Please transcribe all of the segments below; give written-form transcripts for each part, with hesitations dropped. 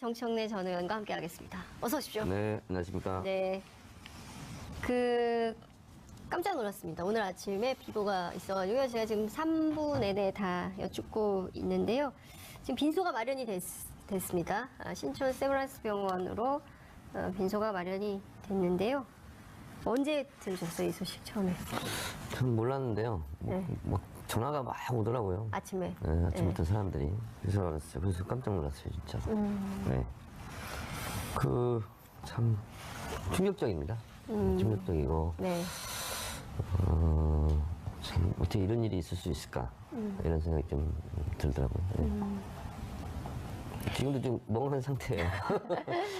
정청래 전 의원과 함께 하겠습니다. 어서 오십시오. 네, 안녕하십니까. 네. 깜짝 놀랐습니다. 오늘 아침에 비보가 있어가지고요. 제가 지금 3부 내내 다 여쭙고 있는데요. 지금 빈소가 마련이 됐습니다. 신촌 세브란스 병원으로 빈소가 마련이 됐는데요. 언제 들으셨어요, 이 소식 처음에? 전 몰랐는데요. 네. 막 전화가 막 오더라고요. 아침에. 네, 아침부터 사람들이. 그래서 알았어요. 그래서 깜짝 놀랐어요, 진짜. 네. 참 충격적입니다. 충격적이고. 네. 참 어떻게 이런 일이 있을 수 있을까? 이런 생각이 좀 들더라고요. 네. 지금도 좀 멍한 상태예요.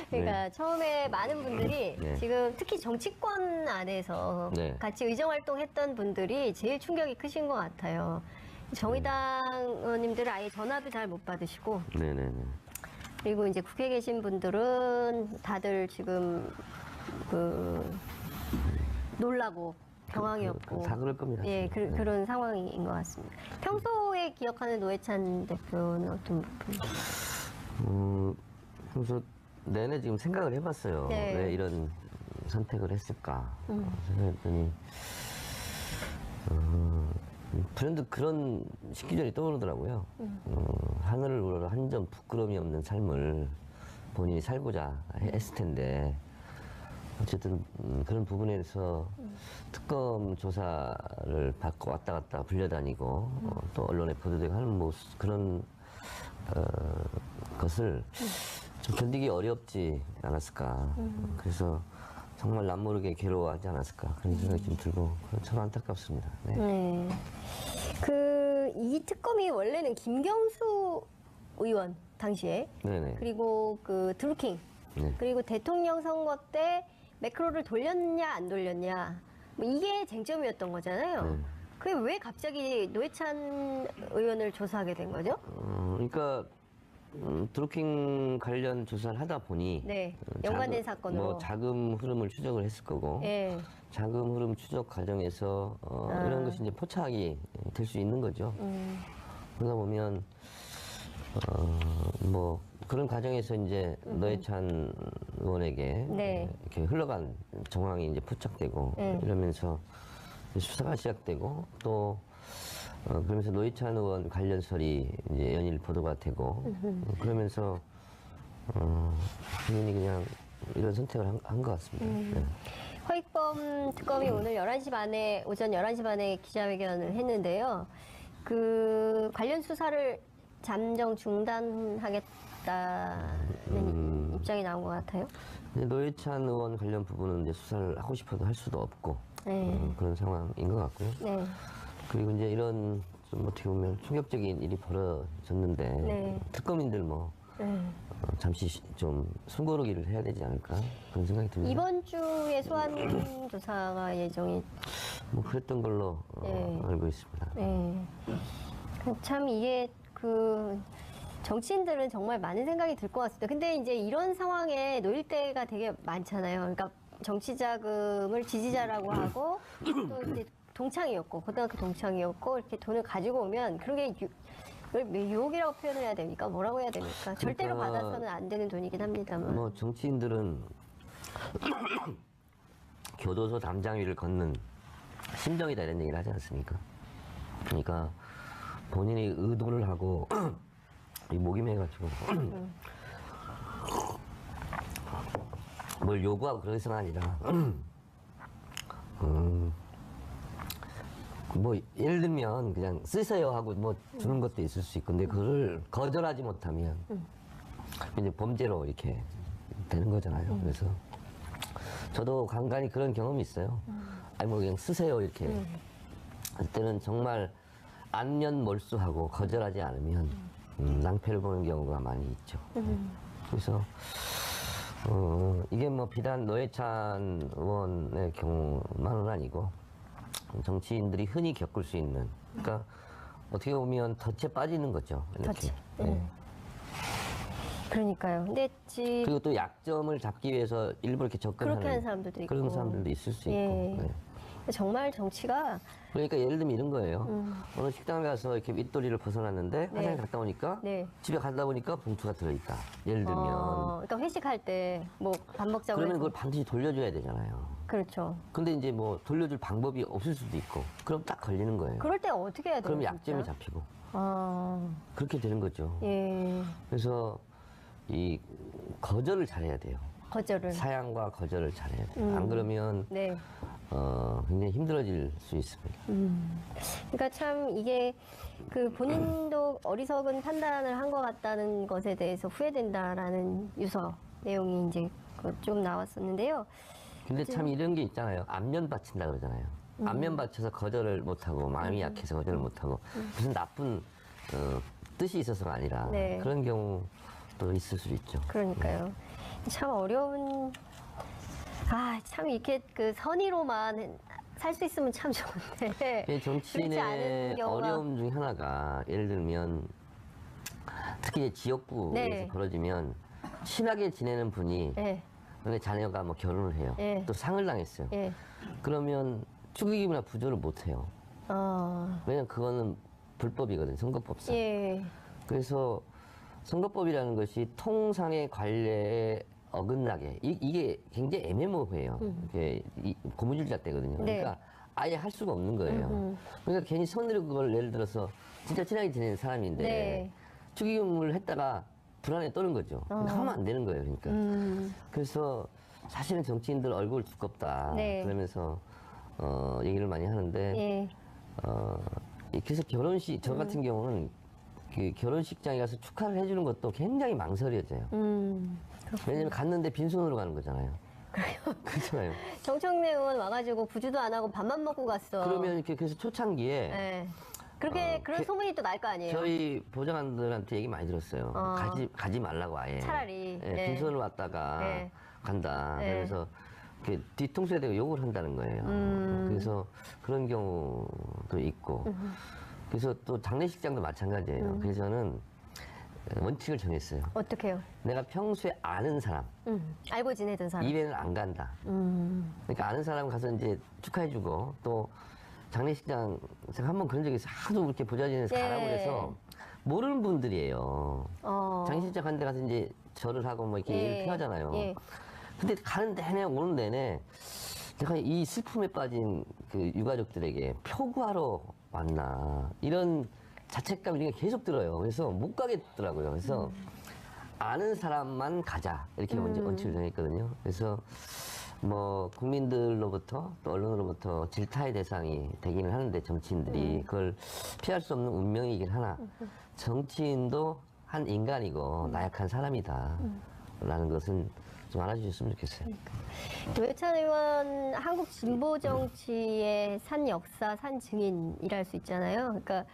그러니까 네. 처음에 많은 분들이 네. 지금 특히 정치권 안에서 네. 같이 의정활동했던 분들이 제일 충격이 크신 것 같아요. 정의당 의원님들은 아예 전화도 잘 못 받으시고, 네네네. 그리고 이제 국회에 계신 분들은 다들 지금 놀라고 병황이었고, 다 그럴 겁니다. 예, 네. 그런 상황인 것 같습니다. 평소에 기억하는 노회찬 대표는 어떤 부분? 그래서 내내 지금 생각을 해봤어요. 네. 왜 이런 선택을 했을까 생각했더니 불현듯 그런 시기절이 떠오르더라고요. 하늘을 우러러 한 점 부끄러움이 없는 삶을 본인이 살고자 했을 텐데 어쨌든 그런 부분에서 특검 조사를 받고 왔다 갔다 불려다니고 또 언론에 보도되고 하는 모습 그런 것을 좀 견디기 어렵지 않았을까. 그래서 정말 남모르게 괴로워하지 않았을까. 그런 생각이 좀 들고 참 안타깝습니다. 네. 네. 이 특검이 원래는 김경수 의원 당시에 네네. 그리고 드루킹 네. 그리고 대통령 선거 때 매크로를 돌렸냐 안 돌렸냐 뭐 이게 쟁점이었던 거잖아요. 네. 그게 왜 갑자기 노회찬 의원을 조사하게 된 거죠? 그러니까 드루킹 관련 조사를 하다 보니 네, 연관된 사건으로. 뭐 자금 흐름을 추적을 했을 거고 네. 자금 흐름 추적 과정에서 이런 것이 이제 포착이 될 수 있는 거죠. 그러다 보면 뭐 그런 과정에서 이제 노회찬 의원에게 네. 이렇게 흘러간 정황이 이제 포착되고 이러면서 수사가 시작되고 또 그러면서 노회찬 의원 관련설이 이제 연일 보도가 되고 그러면서 본인이 그냥 이런 선택을 한 것 같습니다. 네. 허익범 특검이 오늘 11시 반에 오전 11시 반에 기자회견을 했는데요. 관련 수사를 잠정 중단하겠다는 입장이 나온 것 같아요. 근데 노회찬 의원 관련 부분은 이제 수사를 하고 싶어도 할 수도 없고 네. 그런 상황인 것 같고요. 네. 그리고 이제 이런 좀 어떻게 보면 충격적인 일이 벌어졌는데 네. 특검인들 뭐 네. 잠시 좀 숨고르기를 해야 되지 않을까 그런 생각이 듭니다. 이번 주에 소환 조사가 예정이. 뭐 그랬던 걸로 네. 알고 있습니다. 네. 참 이게 정치인들은 정말 많은 생각이 들 것 같습니다. 근데 이제 이런 상황에 놓일 때가 되게 많잖아요. 그러니까 정치 자금을 지지자라고 하고 또 이제 동창이었고 고등학교 동창이었고 이렇게 돈을 가지고 오면 그런 게 유혹이라고 표현을 해야 됩니까? 뭐라고 해야 됩니까? 절대로 받아서는 안 되는 돈이긴 합니다만. 뭐 정치인들은 교도소 담장 위를 걷는 심정이다 이런 얘기를 하지 않습니까? 그러니까 본인이 의도를 하고 이 목이 매가지고 뭘 요구하고 그러서는 아니라 뭐 예를 들면 그냥 쓰세요 하고 뭐 주는 것도 있을 수 있고 근데 그걸 거절하지 못하면 이제 범죄로 이렇게 되는 거잖아요. 그래서 저도 간간히 그런 경험이 있어요. 아니 뭐 그냥 쓰세요 이렇게 그때는 정말 안면몰수하고 거절하지 않으면 낭패를 보는 경우가 많이 있죠. 그래서 이게 뭐 비단 노회찬 의원의 경우만은 아니고 정치인들이 흔히 겪을 수 있는 그러니까 어떻게 보면 덫에 빠지는 거죠. 이렇게. 덫에. 네. 그러니까요. 근데 그리고 또 약점을 잡기 위해서 일부러 이렇게 접근하는 그렇게 하는 사람들도 있고. 그런 사람들도 있을 수 있고. 예. 네. 정말 정치가 그러니까 예를 들면 이런 거예요. 어느 식당에 가서 이렇게 윗도리를 벗어났는데 네. 화장실 갔다 오니까 네. 집에 가다 보니까 봉투가 들어있다. 예를 들면 그러니까 회식할 때 뭐 밥 먹자고 그러면 해서 그걸 반드시 돌려줘야 되잖아요. 그렇죠. 근데 이제 뭐 돌려줄 방법이 없을 수도 있고 그럼 딱 걸리는 거예요. 그럴 때 어떻게 해야 돼요? 그럼 진짜? 약점이 잡히고 아, 그렇게 되는 거죠. 예. 그래서 이 거절을 잘해야 돼요. 거절을. 사양과 거절을 잘해야 돼요. 안 그러면 네. 굉장히 힘들어질 수 있습니다. 그러니까 참 이게 그 본인도 어리석은 판단을 한 것 같다는 것에 대해서 후회된다라는 유서 내용이 이제 좀 나왔었는데요. 근데 참 이런 게 있잖아요. 안면 받친다 그러잖아요. 안면 받쳐서 거절을 못하고 마음이 약해서 거절을 못하고 무슨 나쁜 뜻이 있어서가 아니라 네. 그런 경우도 있을 수 있죠. 그러니까요. 참 어려운. 참 이렇게 그 선의로만 살 수 있으면 참 좋은데. 이 정치인의 않은 경우가- 어려움 중 하나가 예를 들면 특히 이제 지역구에서 네. 벌어지면 친하게 지내는 분이 예, 근데 자녀가 뭐 결혼을 해요. 예. 또 상을 당했어요. 예. 그러면 축의금이나 부조를 못 해요. 어, 왜냐면 그거는 불법이거든요. 선거법상. 예. 그래서 선거법이라는 것이 통상의 관례에 어긋나게 이게 굉장히 애매모호해요. 이게 고무줄자 때거든요. 네. 그러니까 아예 할 수가 없는 거예요. 그러니까 괜히 손으로 그걸 예를 들어서 진짜 친하게 지내는 사람인데 네. 축의금을 했다가 불안에 떠는 거죠. 그러니까 하면 안 되는 거예요. 그러니까. 그래서 사실은 정치인들 얼굴 두껍다. 네. 그러면서 얘기를 많이 하는데 예. 그래서 결혼식 저 같은 경우는 그 결혼식장에 가서 축하를 해주는 것도 굉장히 망설여져요. 왜냐면 갔는데 빈손으로 가는 거잖아요. 그렇잖아요. 정청래 의원 와가지고 부주도 안 하고 밥만 먹고 갔어. 그러면 이렇게 그래서 초창기에 예. 그렇게 그런 소문이 또 날 거 아니에요. 저희 보좌관들한테 얘기 많이 들었어요. 가지 말라고 아예. 차라리. 예, 네. 빈손으로 왔다가 네. 간다. 네. 그래서 이렇게 뒤통수에 대고 욕을 한다는 거예요. 그래서 그런 경우도 있고. 그래서 또 장례식장도 마찬가지예요. 그래서 저는 원칙을 정했어요. 어떡해요? 내가 평소에 아는 사람, 알고 지내던 사람. 입에는 안 간다. 그러니까 아는 사람 가서 이제 축하해주고 또 장례식장 제가 한번 그런 적이 있어요. 하도 이렇게 보좌진에서 예. 가라고 그래서 모르는 분들이에요. 장례식장 간 데 가서 이제 절을 하고 뭐 이렇게 예. 예를 표하잖아요. 예. 근데 가는 내내 오는 내내 내가 이 슬픔에 빠진 그 유가족들에게 표구하러 왔나 이런 자책감이 계속 들어요. 그래서 못 가겠더라고요. 그래서 아는 사람만 가자 이렇게 먼저 원칙을 정했거든요. 그래서 뭐 국민들로부터 또 언론으로부터 질타의 대상이 되기는 하는데 정치인들이 그걸 피할 수 없는 운명이긴 하나 정치인도 한 인간이고 나약한 사람이다 라는 것은 좀 알아주셨으면 좋겠어요. 노회찬 의원 한국 진보 정치의 산 역사, 산 증인이랄 수 있잖아요. 그러니까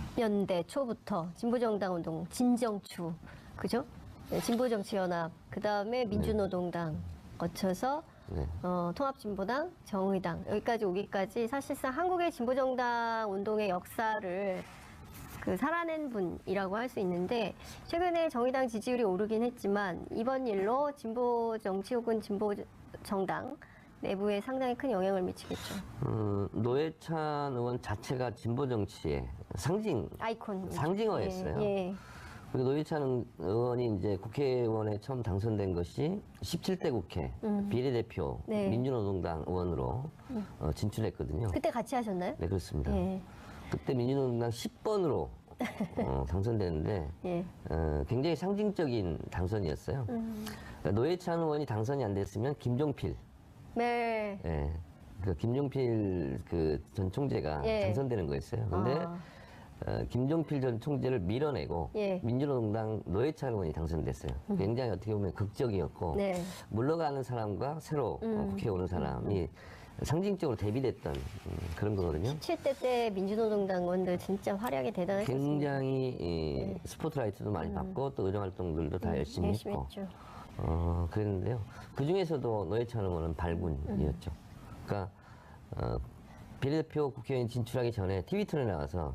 90년대 초부터 진보정당 운동, 진정추, 그죠? 네, 진보정치연합, 그 다음에 민주노동당 거쳐서 네. 통합진보당, 정의당 여기까지 오기까지 사실상 한국의 진보정당 운동의 역사를 그 살아낸 분이라고 할 수 있는데 최근에 정의당 지지율이 오르긴 했지만 이번 일로 진보 정치 혹은 진보 정당 내부에 상당히 큰 영향을 미치겠죠. 노회찬 의원 자체가 진보 정치의 아이콘. 상징어였어요. 예. 그리고 노회찬 의원이 이제 국회의원에 처음 당선된 것이 17대 국회 비례대표 네. 민주노동당 의원으로 진출했거든요. 그때 같이 하셨나요? 네, 그렇습니다. 예. 그때 민주노동당 10번으로 당선됐는데 예. 굉장히 상징적인 당선이었어요. 그러니까 노회찬 의원이 당선이 안 됐으면 김종필, 네. 예, 그 김종필 그 전 총재가 예. 당선되는 거였어요. 근데 김종필 전 총재를 밀어내고 예. 민주노동당 노회찬 의원이 당선됐어요. 굉장히 어떻게 보면 극적이었고 네. 물러가는 사람과 새로 국회에 오는 사람이 상징적으로 대비됐던 그런 거거든요. 7대 때 민주노동당 의원들 진짜 활약이 대단했었습니다. 굉장히 스포트라이트도 많이 받고 또 의정 활동들도 다 열심히 했고 했죠. 그랬는데요. 그 중에서도 노회찬 의원은 발군이었죠. 그러니까 비례대표 국회의원 진출하기 전에 TV 토론에 나가서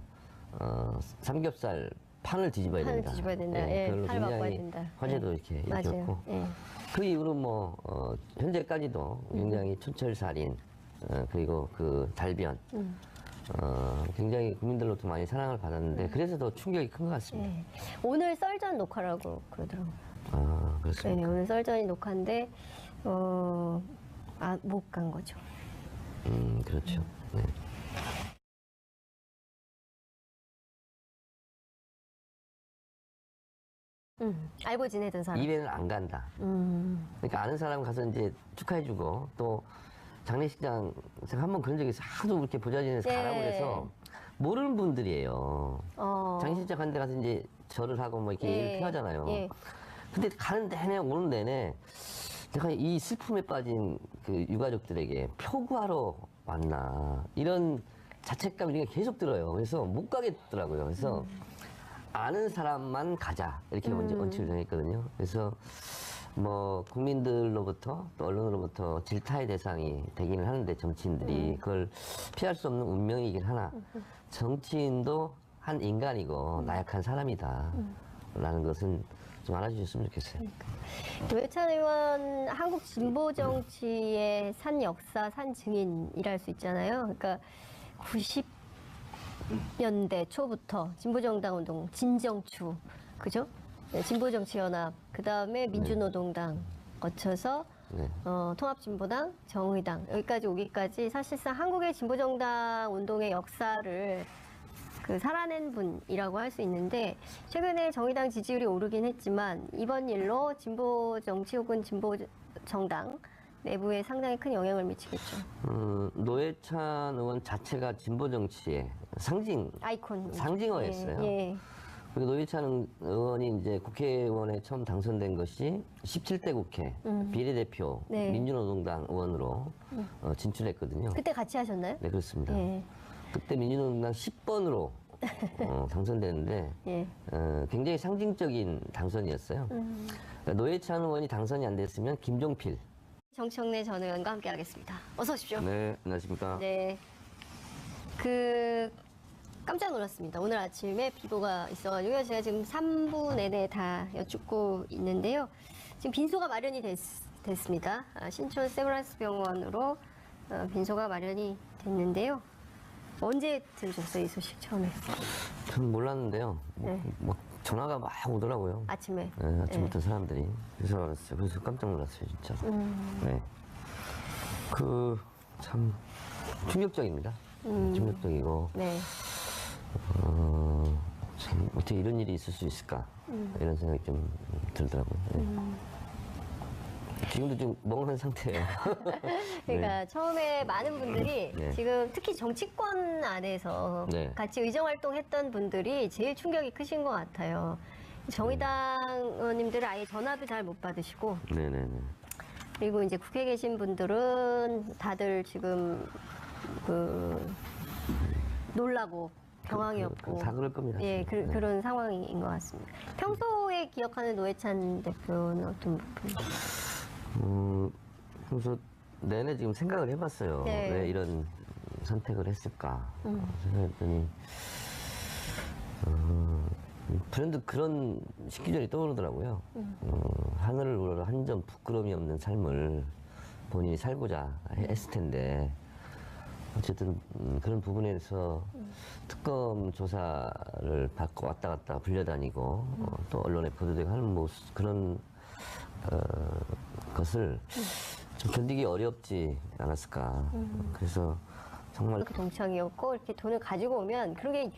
삼겹살 판을 뒤집어야 판을 된다. 뒤집어야 된다. 예, 그걸로 판을 바꿔야 굉장히 된다. 화제도 이렇게 맞아요. 일으켰고 예. 그 이후로 뭐 현재까지도 굉장히 촌철살인 그리고 그 달변 굉장히 국민들로부터 많이 사랑을 받았는데 그래서 더 충격이 큰 것 같습니다. 예. 오늘 썰전 녹화라고 그러더라고요. 아 네, 그렇습니까? 오늘 썰전이 녹화인데 못 간 거죠. 그렇죠. 네. 알고 지내던 사람. 이회는 안 간다. 그러니까 아는 사람 가서 이제 축하해주고 또 장례식장 제가 한번 그런 적이 있어요. 하도 그렇게 부자진에서 네. 가라고 그래서 모르는 분들이에요. 장례식장 간 데 가서 이제 절을 하고 뭐 이렇게 예를 표하잖아요. 예. 근데 가는 내내 오는 내내 내가 이 슬픔에 빠진 그 유가족들에게 표구하러 왔나 이런 자책감이 계속 들어요. 그래서 못 가겠더라고요. 그래서 아는 사람만 가자 이렇게 원칙을 정했거든요. 그래서 뭐 국민들로부터 또 언론으로부터 질타의 대상이 되기는 하는데 정치인들이 그걸 피할 수 없는 운명이긴 하나 정치인도 한 인간이고 나약한 사람이다 라는 것은 좀 알아주셨으면 좋겠어요. 노회찬 의원 한국 진보 정치의 산 역사, 산 증인이랄 수 있잖아요. 그러니까 90년대 초부터 진보정당 운동, 진정추, 그죠? 네, 진보정치연합, 그 다음에 민주노동당 거쳐서 네. 통합진보당, 정의당 여기까지 오기까지 사실상 한국의 진보정당 운동의 역사를 살아낸 분이라고 할 수 있는데 최근에 정의당 지지율이 오르긴 했지만 이번 일로 진보 정치 혹은 진보 정당 내부에 상당히 큰 영향을 미치겠죠. 노회찬 의원 자체가 진보 정치의 아이콘. 상징어였어요. 예. 그리고 노회찬 의원이 이제 국회의원에 처음 당선된 것이 17대 국회 비례대표 네. 민주노동당 의원으로 진출했거든요. 그때 같이 하셨나요? 네, 그렇습니다. 예. 그때 민주노동당 10번으로 당선됐는데 예. 굉장히 상징적인 당선이었어요. 그러니까 노회찬 의원이 당선이 안 됐으면 김종필. 정청래 전 의원과 함께하겠습니다. 어서 오십시오. 네, 안녕하십니까. 네. 깜짝 놀랐습니다. 오늘 아침에 비보가 있어가지고요. 제가 지금 3부 내내 다 여쭙고 있는데요. 지금 빈소가 마련이 됐습니다. 신촌 세브란스 병원으로 빈소가 마련이 됐는데요. 언제 들으셨어요, 이 소식 처음에? 전 몰랐는데요. 네. 막 전화가 막 오더라고요. 아침에. 네, 아침부터 사람들이. 그래서 알았어요. 그래서 깜짝 놀랐어요, 진짜. 네. 참 충격적입니다. 충격적이고. 네. 참 어떻게 이런 일이 있을 수 있을까 이런 생각이 좀 들더라고요. 네. 지금도 좀 멍한 상태예요. 그러니까 처음에 많은 분들이 네. 지금 특히 정치권 안에서 네. 같이 의정 활동했던 분들이 제일 충격이 크신 것 같아요. 정의당 의원님들은 아예 전화도 잘 못 받으시고 네네네. 그리고 이제 국회에 계신 분들은 다들 지금 놀라고 경황이었고 다 그럴 겁니다. 예, 네. 그런 상황인 것 같습니다. 평소에 기억하는 노회찬 대표는 어떤 부분? 그래서 내내 지금 생각을 해봤어요. 네. 왜 이런 선택을 했을까 생각했더니 브랜드 그런 식기절이 떠오르더라고요. 하늘을 우러러 한 점 부끄러움이 없는 삶을 본인이 살고자 했을 텐데 어쨌든 그런 부분에서 특검 조사를 받고 왔다 갔다 불려다니고 또 언론에 보도되고 하는 모습 그런 것을 좀 견디기 어렵지 않았을까. 그래서 정말 그 동창이었고 이렇게 돈을 가지고 오면 그런 게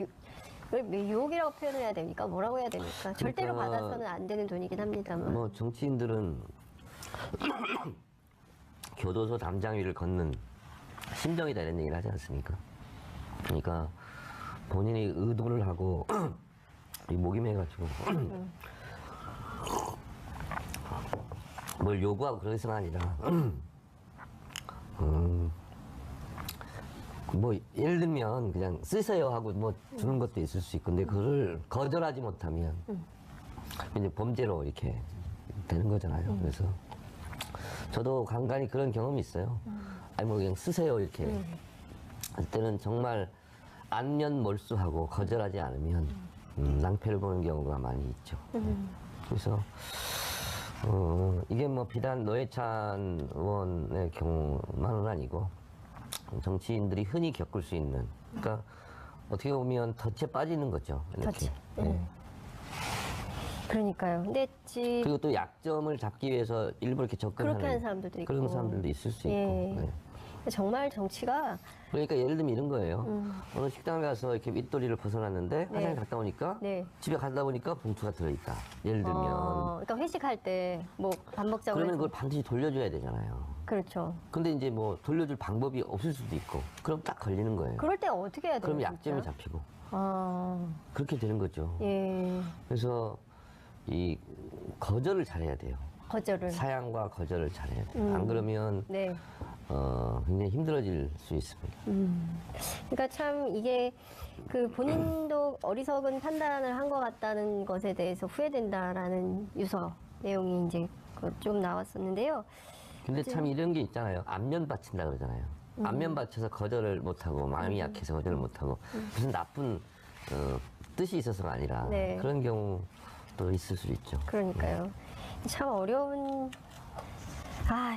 유혹이라고 표현해야 됩니까? 뭐라고 해야 됩니까? 절대로 그러니까 받아서는 안 되는 돈이긴 합니다만. 뭐 정치인들은 교도소 담장 위를 걷는 심정이다 이런 얘기를 하지 않습니까? 그러니까 본인이 의도를 하고 이 목이 매가지고 뭘 요구하고 그러서는 아니라 뭐 예를 들면 그냥 쓰세요 하고 뭐 주는 것도 있을 수 있고 근데 그거를 거절하지 못하면 이제 범죄로 이렇게 되는 거잖아요. 그래서 저도 간간히 그런 경험이 있어요. 아니 뭐 그냥 쓰세요 이렇게 할 때는 정말 안면몰수하고 거절하지 않으면 낭패를 보는 경우가 많이 있죠. 그래서 이게 뭐 비단 노회찬 의원의 경우만은 아니고 정치인들이 흔히 겪을 수 있는, 그러니까 어떻게 보면 덫에 빠지는 거죠. 이렇게. 덫에. 네. 그러니까요. 근데 그리고 또 약점을 잡기 위해서 일부러 이렇게 접근하는 그렇게 하는 사람들도 있고. 그런 사람들도 있을 수 예. 있고. 네. 정말 정치가 그러니까 예를 들면 이런 거예요. 어느 식당에 가서 이렇게 윗도리를 벗어났는데 화장실 갔다 오니까 네. 집에 가다 보니까 봉투가 들어있다. 예를 들면 그러니까 회식할 때 뭐 밥 먹자고 그러면 해서 그걸 반드시 돌려줘야 되잖아요. 그렇죠. 근데 이제 뭐 돌려줄 방법이 없을 수도 있고 그럼 딱 걸리는 거예요. 그럴 때 어떻게 해야 돼요? 그럼 진짜? 약점이 잡히고 아, 그렇게 되는 거죠. 예. 그래서 이 거절을 잘해야 돼요. 거절을. 사양과 거절을 잘해야 돼요. 안 그러면 네. 굉장히 힘들어질 수 있습니다. 그러니까 참 이게 그 본인도 어리석은 판단을 한 것 같다는 것에 대해서 후회된다라는 유서 내용이 이제 좀 나왔었는데요. 근데 참 이런 게 있잖아요. 안면 받친다 그러잖아요. 안면 받쳐서 거절을 못하고 마음이 약해서 거절을 못하고 무슨 나쁜 뜻이 있어서가 아니라 네. 그런 경우도 있을 수 있죠. 그러니까요. 참 어려운.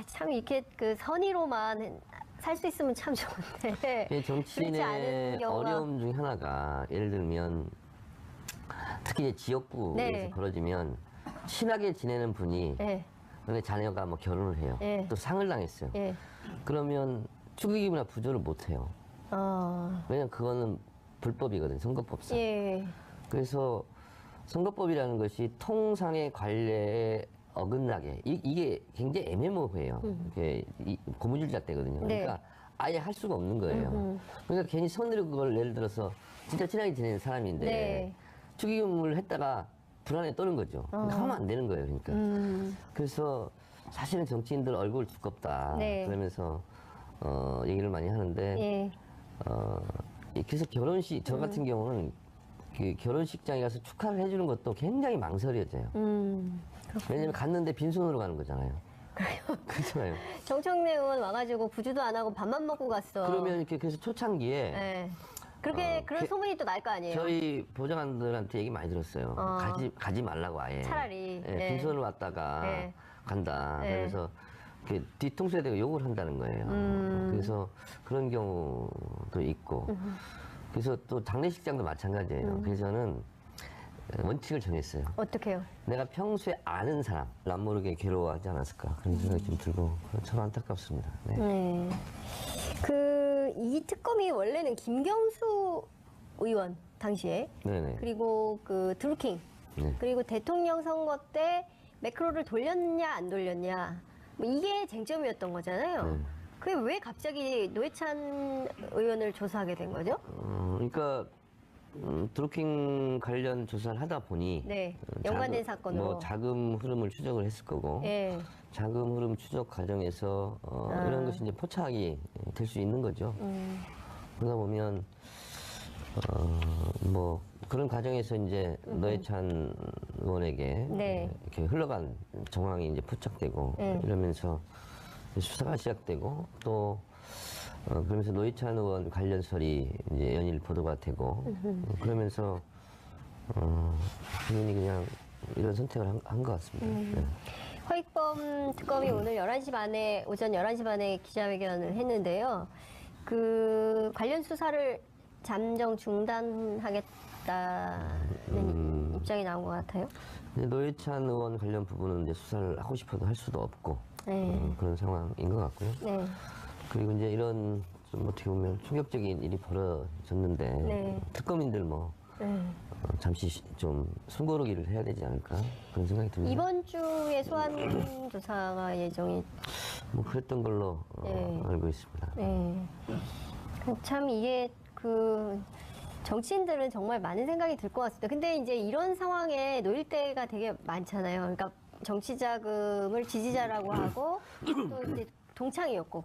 참 이렇게 그 선의로만 살 수 있으면 참 좋은데. 이 정치인의 그렇지 않은 경우가- 어려움 중 하나가 예를 들면 특히 이제 지역구에서 네. 벌어지면 친하게 지내는 분이 예, 근데 자녀가 뭐 결혼을 해요. 예. 또 상을 당했어요. 예. 그러면 축의금이나 부조를 못 해요. 어, 왜냐면 그거는 불법이거든요. 선거법상. 예. 그래서 선거법이라는 것이 통상의 관례에 어긋나게 이게 굉장히 애매모호해요. 이게 고무줄자 때거든요. 네. 그러니까 아예 할 수가 없는 거예요. 그러니까 괜히 손으로 그걸 예를 들어서 진짜 친하게 지내는 사람인데 네. 축의금을 했다가 불안에 떠는 거죠. 그러니까 하면 안 되는 거예요. 그러니까. 그래서 사실은 정치인들 얼굴 두껍다. 네. 그러면서 얘기를 많이 하는데 예. 그래서 결혼식 저 같은 경우는 그 결혼식장에 가서 축하를 해주는 것도 굉장히 망설여져요. 왜냐면 갔는데 빈손으로 가는 거잖아요. 그렇잖아요. 정청래 의원 와가지고 부주도 안 하고 밥만 먹고 갔어. 그러면 이렇게 그래서 초창기에 예. 그렇게 그런 소문이 또 날 거 아니에요. 저희 보좌관들한테 얘기 많이 들었어요. 가지 말라고 아예. 차라리. 예, 네. 빈손으로 왔다가 네. 간다. 네. 그래서 이렇게 뒤통수에 대고 욕을 한다는 거예요. 그래서 그런 경우도 있고. 그래서 또 장례식장도 마찬가지예요. 그래서 저는 원칙을 정했어요. 어떡해요? 내가 평소에 아는 사람, 남 모르게 괴로워하지 않았을까. 그런 생각이 좀 들고, 참 안타깝습니다. 네. 네. 이 특검이 원래는 김경수 의원 당시에 네네. 그리고 그 드루킹 네. 그리고 대통령 선거 때 매크로를 돌렸냐 안 돌렸냐 뭐 이게 쟁점이었던 거잖아요. 네. 그게 왜 갑자기 노회찬 의원을 조사하게 된 거죠? 그러니까 드루킹 관련 조사를 하다 보니 네, 연관된 사건으로. 뭐 자금 흐름을 추적을 했을 거고 예. 자금 흐름 추적 과정에서 이런 것이 이제 포착이 될 수 있는 거죠. 그러다 보면 뭐 그런 과정에서 이제 노회찬 의원에게 네. 이렇게 흘러간 정황이 이제 포착되고 이러면서 수사가 시작되고 또 그러면서 노회찬 의원 관련설이 이제 연일 보도가 되고 그러면서 본인이 그냥 이런 선택을 한 것 같습니다. 네. 허익범 특검이 오늘 11시 반에 오전 11시 반에 기자회견을 했는데요. 그 관련 수사를 잠정 중단하겠다는 입장이 나온 것 같아요. 근데 노회찬 의원 관련 부분은 이제 수사를 하고 싶어도 할 수도 없고 네. 그런 상황인 것 같고요. 네. 그리고 이제 이런 좀 어떻게 보면 충격적인 일이 벌어졌는데 네. 특검인들 뭐 네. 잠시 좀 숨고르기를 해야 되지 않을까 그런 생각이 듭니다. 이번 주에 소환 조사가 예정이. 뭐 그랬던 걸로 네. 알고 있습니다. 네. 참 이게 그 정치인들은 정말 많은 생각이 들 것 같습니다. 근데 이제 이런 상황에 놓일 때가 되게 많잖아요. 그러니까 정치 자금을 지지자라고 하고 또 이제 동창이었고